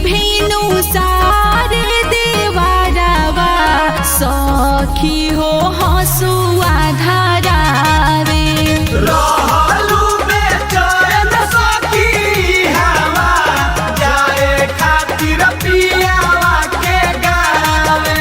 भेनु सारे देवारावा सखी हो हसुआ धारावे रहलू बेचैन सखी हवा जाए खातिर पियावा के गावे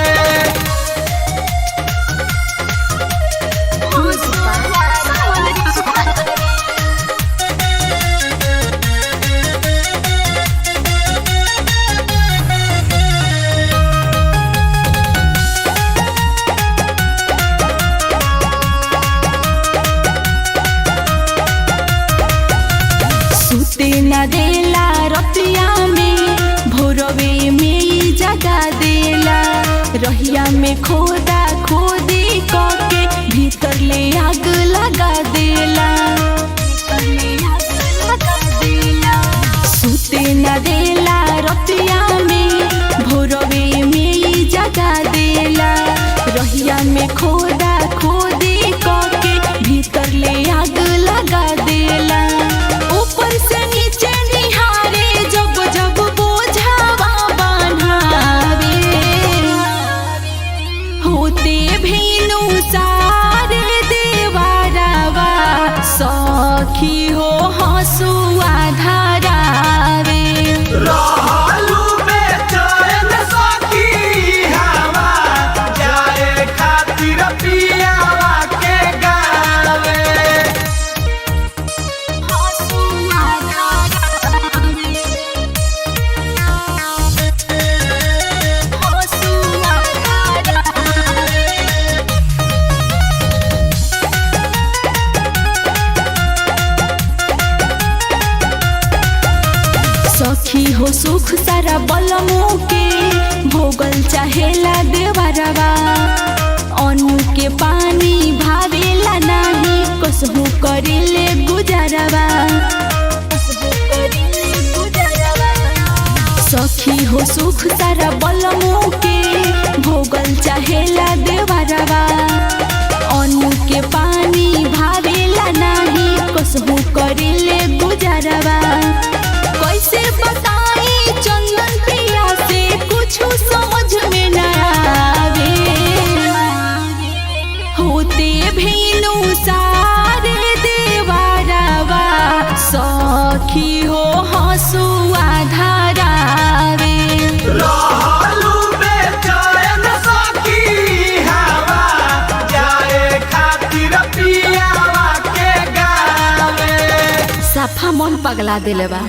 सुते न देला रतिया में भोरवे में ही जगा देला रहिया में खोदा खोदी करके भीतर ले आग लगा देला सुते न देला रतिया में भोरवे में ही जगा देला रहिया में खोदा खोदी करके भीतर ले आग लगा देला ऊपर से नीचे निहारे जब जब बोझावा बन्हावे होते भेनु सारे देवारावा सखी हो हसुआ धारावे रहलू बेचैन सखी हवा जाए खातिर पियावा के गावे हसुआ धारावे हसुआ धारावे सखी हो सुख सारा बलमो के भोगल चाहेला देवरवा अनु के पानी भावेला नाही कसहु करेले गुजरवा सखी हो सुख सारा बलमो के भोगल चाहेला देवरवा अनु के पानी भावेला नाही कसहु करेले गुजरवा कैसे बताई चंदन प्रिया से कुछ समझ में न आवे होते भेनु सारे देवारावा सखी हो हसुआ धारावे रहलू बेचैन सखी हवा जाए खातिर पियावा के गावे सफा मन पगला दिले बा।